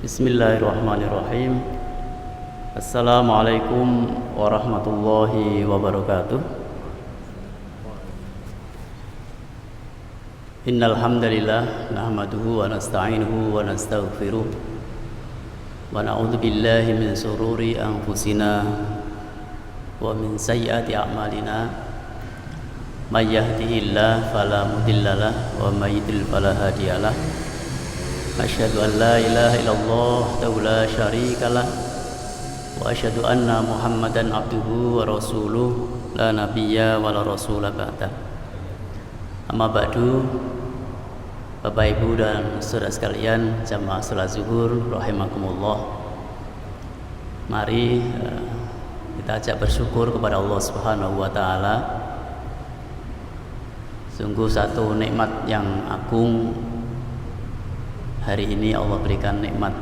Bismillahirrahmanirrahim. Assalamualaikum warahmatullahi wabarakatuh. Innal hamdalillah nahmaduhu wa nasta'inuhu wa nastaghfiruh wa na'udzu billahi min shururi anfusina wa min sayyiati a'malina. May yahdihillahu fala mudhillalah wa may yudlil fala hadiyalah. Asyhadu an la ilaha illallah wahdahu la syarikalah wa asyhadu anna Muhammadan abduhu wa rasuluh la nabiyya wa la rasula ba'da. Amma ba'du. Bapak Ibu dan saudara sekalian, jamaah salat zuhur rahimakumullah. Mari kita ajak bersyukur kepada Allah Subhanahu wa taala. Sungguh satu nikmat yang agung. Hari ini Allah berikan nikmat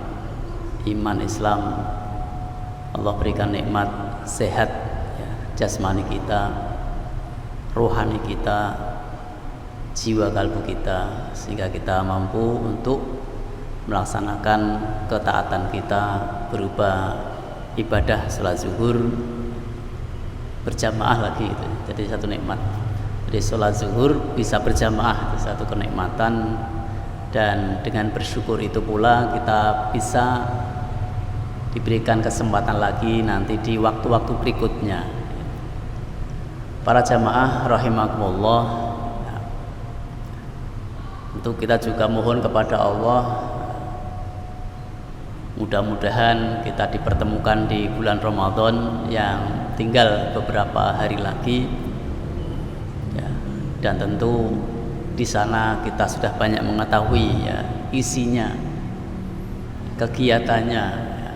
iman Islam. Allah berikan nikmat sehat ya, jasmani kita, rohani kita, jiwa kalbu kita, sehingga kita mampu untuk melaksanakan ketaatan kita berupa ibadah salat zuhur berjamaah lagi itu. Jadi satu nikmat. Jadi salat zuhur bisa berjamaah, itu satu kenikmatan. Dan dengan bersyukur itu pula kita bisa diberikan kesempatan lagi nanti di waktu-waktu berikutnya. Para jamaah rahimakumullah, untuk kita juga mohon kepada Allah, mudah-mudahan kita dipertemukan di bulan Ramadan yang tinggal beberapa hari lagi ya, dan tentu di sana kita sudah banyak mengetahui ya, isinya, kegiatannya ya.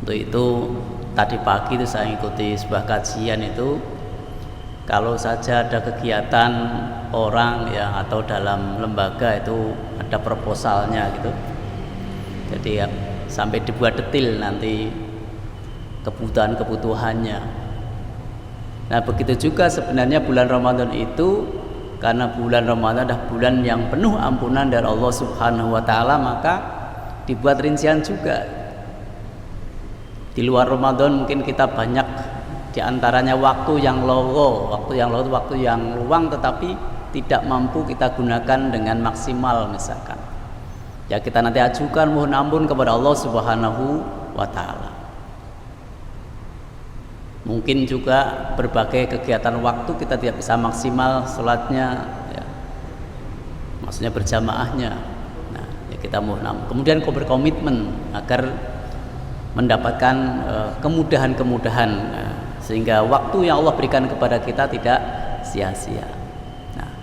Untuk itu tadi pagi itu saya ikuti sebuah kajian itu, kalau saja ada kegiatan orang ya atau dalam lembaga itu ada proposalnya gitu, jadi ya, sampai dibuat detail nanti kebutuhannya. Nah begitu juga sebenarnya bulan Ramadan itu, karena bulan Ramadan adalah bulan yang penuh ampunan dari Allah Subhanahu wa taala, maka dibuat rincian juga. Di luar Ramadan mungkin kita banyak diantaranya waktu yang waktu yang luang tetapi tidak mampu kita gunakan dengan maksimal misalkan. Ya kita nanti ajukan mohon ampun kepada Allah Subhanahu wa taala. Mungkin juga berbagai kegiatan waktu kita tidak bisa maksimal sholatnya ya, maksudnya berjamaahnya. Nah ya kita mohon ampun. Kemudian berkomitmen agar mendapatkan kemudahan-kemudahan sehingga waktu yang Allah berikan kepada kita tidak sia-sia. Nah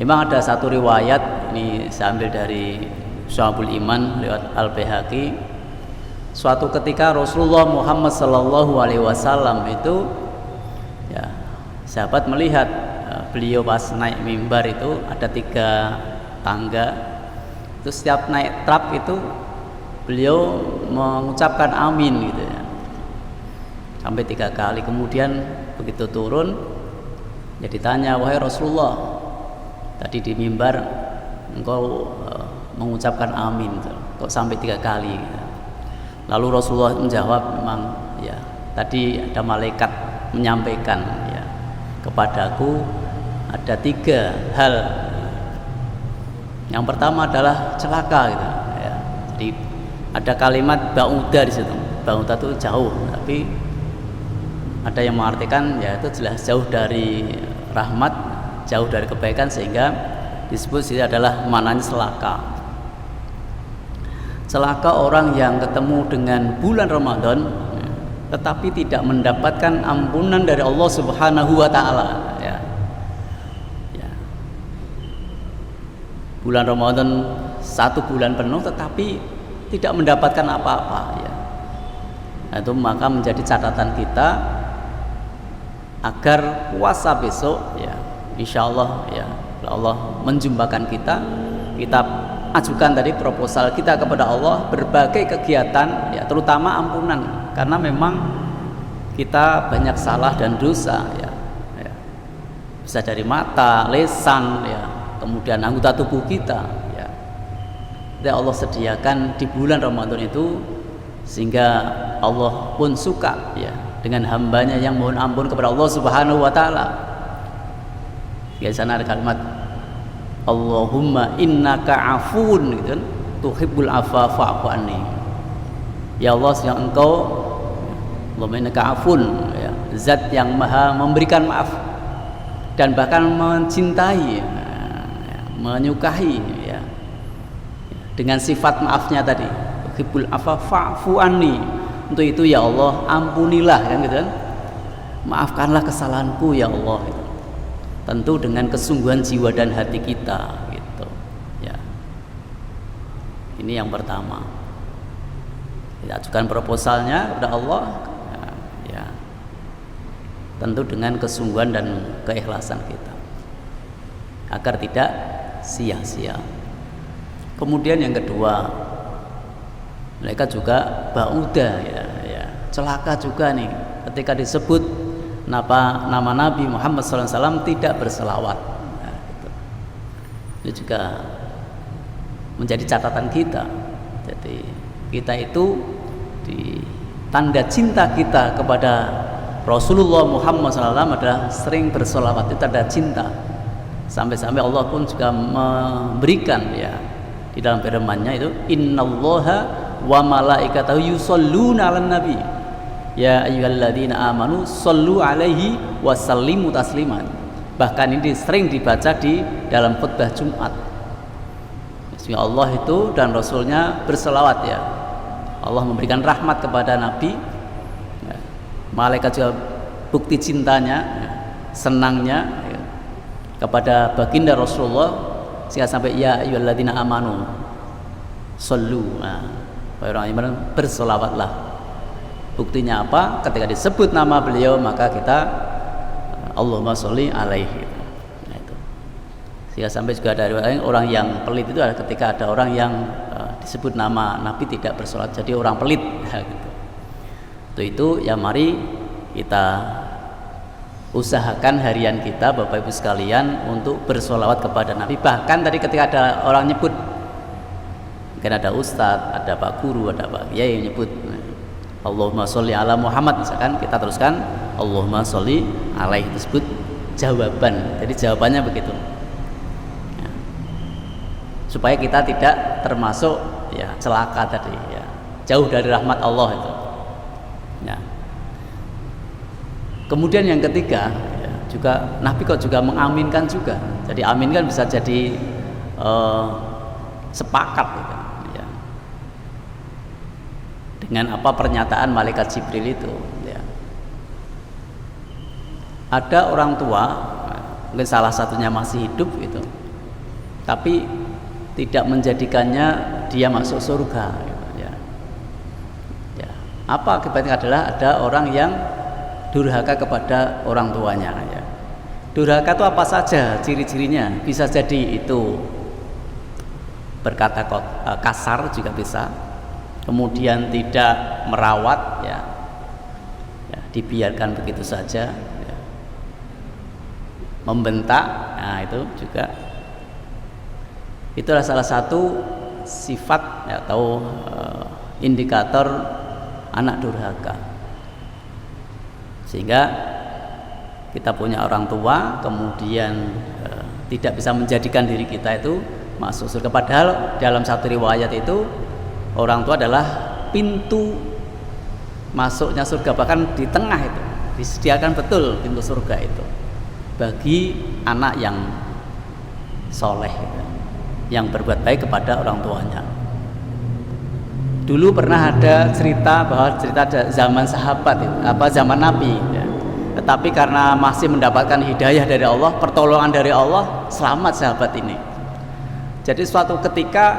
memang ada satu riwayat, ini saya ambil dari Syu'abul Iman riwayat Al-Baihaqi. Suatu ketika Rasulullah Muhammad SAW itu ya, sahabat melihat beliau pas naik mimbar itu ada 3 tangga. Itu setiap naik trap itu beliau mengucapkan amin gitu ya, sampai 3 kali. Kemudian begitu turun ya ditanya, wahai Rasulullah, tadi di mimbar engkau mengucapkan amin kok sampai 3 kali gitu. Lalu Rasulullah menjawab, memang ya tadi ada malaikat menyampaikan ya kepadaku ada 3 hal. Yang pertama adalah celaka gitu ya. Jadi ada kalimat ba'uda di situ. Ba'uda itu jauh, tapi ada yang mengartikan ya itu jelas jauh dari rahmat, jauh dari kebaikan, sehingga disebut sini adalah maknanya celaka. Celaka orang yang ketemu dengan bulan Ramadan tetapi tidak mendapatkan ampunan dari Allah Subhanahu wa taala ya. Ya. Bulan Ramadan 1 bulan penuh tetapi tidak mendapatkan apa-apa ya. Nah, itu maka menjadi catatan kita agar puasa besok ya insyaallah ya Allah menjumpakan kita ajukan tadi proposal kita kepada Allah berbagai kegiatan ya, terutama ampunan, karena memang kita banyak salah dan dosa ya. Bisa dari mata, lisan ya, kemudian anggota tubuh kita ya. yang Allah sediakan di bulan Ramadan itu, sehingga Allah pun suka ya dengan hambanya yang mohon ampun kepada Allah Subhanahu wa taala. Di sana ada kalimat Allahumma innaka afun gitu kan, tuhibbul afa fa'fu anni. Ya Allah, yang Engkau Allahumma innaka afun ya, zat yang maha memberikan maaf dan bahkan mencintai ya, menyukai ya, dengan sifat maafnya tadi, tuhibbul afa fa'fu anni. Untuk itu ya Allah ampunilah kan gitu kan, maafkanlah kesalahanku ya Allah gitu. Tentu dengan kesungguhan jiwa dan hati kita gitu ya. Ini yang pertama, kita ajukan proposalnya kepada Allah ya, tentu dengan kesungguhan dan keikhlasan kita agar tidak sia-sia. Kemudian yang kedua, mereka juga ba'uda ya, celaka juga nih ketika disebut nama Nabi Muhammad SAW tidak berselawat. Nah, gitu. Ini juga menjadi catatan kita. Jadi kita itu di tanda cinta kita kepada Rasulullah Muhammad SAW adalah sering berselawat. Itu tanda cinta. Sampai-sampai Allah pun juga memberikan ya di dalam firman-Nya itu, innallaha wa malaikatahu yusholluna 'alan nabi ya ayyuhalladzina amanu shollu 'alaihi wa sallimu tasliman. Bahkan ini sering dibaca di dalam khutbah Jumat. Sehingga Allah itu dan Rasulnya berselawat ya. Allah memberikan rahmat kepada Nabi ya. Malaikat juga bukti cintanya ya, senangnya ya, kepada baginda Rasulullah, sehingga sampai ya ayyuhalladzina amanu shollu, orang iman berselawatlah. Buktinya apa? Ketika disebut nama beliau maka kita Allahumma sholli alaihi. Nah, itu. Sehingga sampai juga dari orang yang pelit itu adalah ketika ada orang yang disebut nama Nabi tidak bersolat, jadi orang pelit gitu. Itu ya, mari kita usahakan harian kita Bapak Ibu sekalian untuk bersolawat kepada Nabi. Bahkan tadi ketika ada orang nyebut, mungkin ada ustadz, ada pak guru, ada pak kiai yang nyebut Allahumma sholli ala Muhammad, misalkan kita teruskan Allahumma sholli alaihi, disebut jawaban. Jadi jawabannya begitu ya, supaya kita tidak termasuk ya celaka tadi ya, jauh dari rahmat Allah itu ya. Kemudian yang ketiga ya, juga Nabi kok juga mengaminkan juga. Jadi amin kan bisa jadi sepakat gitu, ya. Dengan apa pernyataan malaikat Jibril itu ya. Ada orang tua, mungkin salah satunya masih hidup gitu, tapi tidak menjadikannya dia masuk surga gitu, ya. Ya. Apa akibatnya adalah ada orang yang durhaka kepada orang tuanya ya. Durhaka itu apa saja ciri-cirinya? Bisa jadi itu berkata kasar juga bisa, kemudian tidak merawat ya, ya dibiarkan begitu saja ya. Membentak, nah itu juga itulah salah satu sifat ya, atau indikator anak durhaka. Sehingga kita punya orang tua kemudian tidak bisa menjadikan diri kita itu masuk surga, padahal dalam satu riwayat itu orang tua adalah pintu masuknya surga, bahkan di tengah itu disediakan betul pintu surga itu bagi anak yang soleh gitu, yang berbuat baik kepada orang tuanya. Dulu pernah ada cerita bahwa cerita zaman sahabat itu, zaman Nabi ya. Tetapi karena masih mendapatkan hidayah dari Allah, pertolongan dari Allah, selamat sahabat ini. Jadi suatu ketika,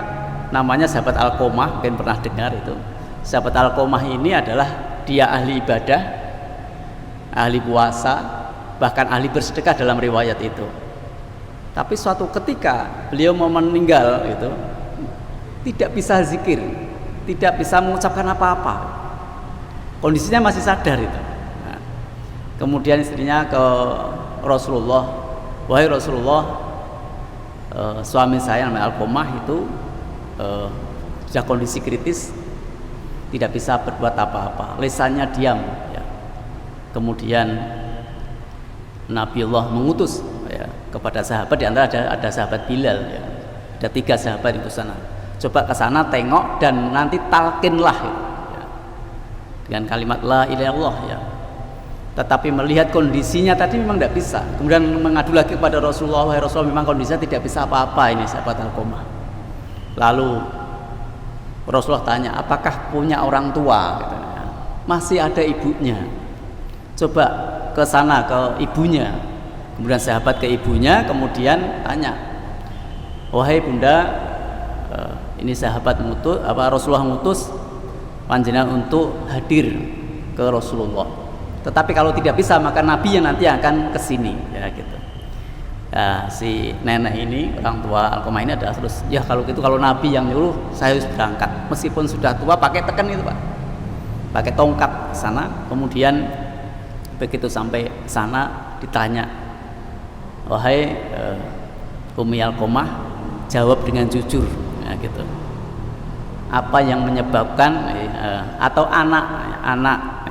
namanya sahabat Alqomah, mungkin pernah dengar itu. Sahabat Alqomah ini adalah dia ahli ibadah, ahli puasa, bahkan ahli bersedekah dalam riwayat itu. Tapi suatu ketika beliau mau meninggal itu tidak bisa zikir, tidak bisa mengucapkan apa-apa, kondisinya masih sadar itu. Nah, kemudian istrinya ke Rasulullah, wahai Rasulullah, suami saya namanya Alqomah itu sudah kondisi kritis, tidak bisa berbuat apa-apa, lisannya diam ya. Kemudian Nabiullah mengutus ya, kepada sahabat, di antara ada sahabat Bilal ya. Ada 3 sahabat di sana, coba ke sana tengok dan nanti talkinlah ya, dengan kalimat la ilaha illallah ya. Tetapi melihat kondisinya tadi memang tidak bisa, kemudian mengadu lagi kepada Rasulullah, wahai Rasulullah, memang kondisinya tidak bisa apa-apa ini sahabat Alqamah. Lalu Rasulullah tanya, apakah punya orang tua? Katanya, masih ada ibunya, coba ke sana ke ibunya. Kemudian sahabat ke ibunya, kemudian tanya, wahai bunda, ini sahabat ngutus, Rasulullah ngutus panjenengan untuk hadir ke Rasulullah. Tetapi kalau tidak bisa, maka Nabi yang nanti akan ke sini ya gitu. Nah, si nenek ini, orang tua Alqamah ini adalah terus, ya kalau gitu, kalau Nabi yang nyuruh, saya harus berangkat meskipun sudah tua, pakai teken itu Pak, pakai tongkat sana. Kemudian begitu sampai sana ditanya, wahai Ummi Alqamah, jawab dengan jujur ya gitu, apa yang menyebabkan atau anak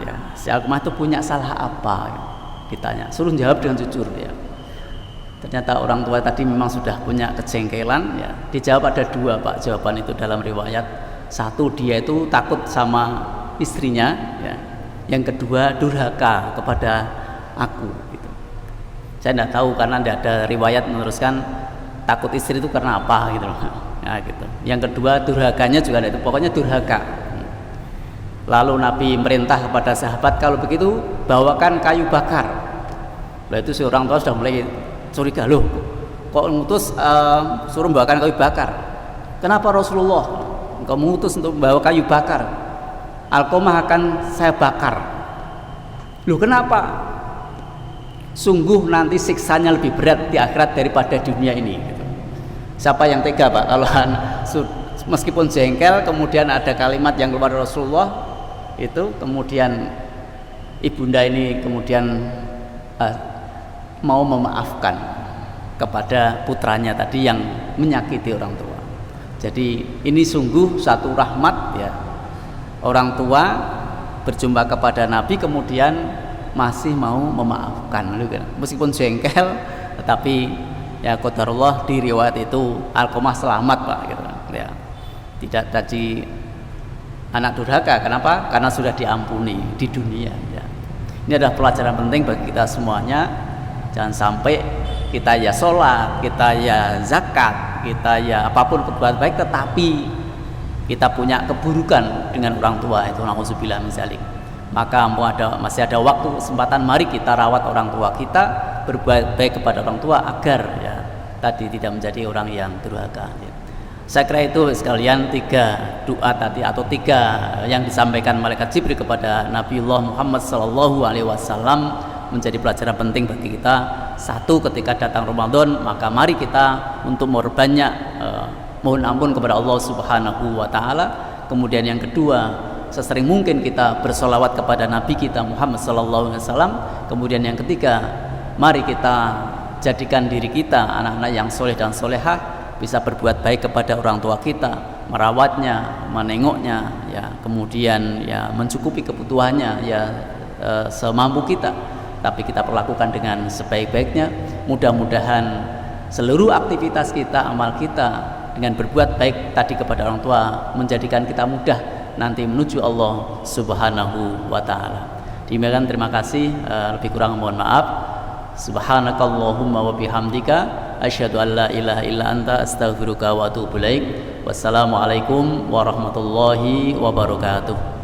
ya, si Alqamah itu punya salah apa ya, ditanya, suruh jawab dengan jujur ya. Ternyata orang tua tadi memang sudah punya kejengkelan ya. Dijawab ada 2 Pak jawaban itu dalam riwayat. Satu, dia itu takut sama istrinya ya. Yang kedua, durhaka kepada aku gitu. Saya tidak tahu karena tidak ada riwayat meneruskan takut istri itu karena apa gitu loh. Ya, gitu. Yang kedua, durhakanya juga ada itu, pokoknya durhaka. Lalu Nabi merintah kepada sahabat, kalau begitu bawakan kayu bakar. Lalu itu si orang tua sudah mulai curiga, loh kok ngutus suruh bawakan kayu bakar, kenapa Rasulullah engkau mengutus untuk membawa kayu bakar? Alqamah akan saya bakar. Loh kenapa? Sungguh nanti siksanya lebih berat di akhirat daripada dunia ini gitu. Siapa yang tega Pak kalau meskipun jengkel kemudian ada kalimat yang keluar dari Rasulullah itu, kemudian ibunda ini kemudian mau memaafkan kepada putranya tadi yang menyakiti orang tua. Jadi ini sungguh satu rahmat ya, orang tua berjumpa kepada Nabi kemudian masih mau memaafkan meskipun jengkel, tetapi ya qadarullah di riwayat itu Alqamah selamat Pak gitu ya. Tidak tadi anak durhaka, kenapa? Karena sudah diampuni di dunia ya. Ini adalah pelajaran penting bagi kita semuanya. Jangan sampai kita ya sholat, kita ya zakat, kita ya apapun berbuat baik, tetapi kita punya keburukan dengan orang tua, itu na'udzubillah min dzalik. Maka masih ada waktu, kesempatan, mari kita rawat orang tua kita, berbuat baik kepada orang tua agar ya tadi tidak menjadi orang yang durhaka ya. Saya kira itu sekalian 3 doa tadi atau 3 yang disampaikan malaikat Jibril kepada Nabiullah Muhammad SAW menjadi pelajaran penting bagi kita. Satu, ketika datang Ramadan, maka mari kita untuk berbanyak mohon ampun kepada Allah Subhanahu wa taala. Kemudian yang kedua, sesering mungkin kita bersolawat kepada Nabi kita Muhammad sallallahu alaihi wasallam. Kemudian yang ketiga, mari kita jadikan diri kita anak-anak yang soleh dan solehah, bisa berbuat baik kepada orang tua kita, merawatnya, menengoknya ya, kemudian ya mencukupi kebutuhannya ya semampu kita, tapi kita perlakukan dengan sebaik-baiknya. Mudah-mudahan seluruh aktivitas kita, amal kita dengan berbuat baik tadi kepada orang tua menjadikan kita mudah nanti menuju Allah Subhanahu wa taala. Demikian, terima kasih, lebih kurang mohon maaf. Subhanakallahumma wa bihamdika asyhadu an la ilaha illa anta astaghfiruka wa atubu ilaik. Wassalamualaikum warahmatullahi wabarakatuh.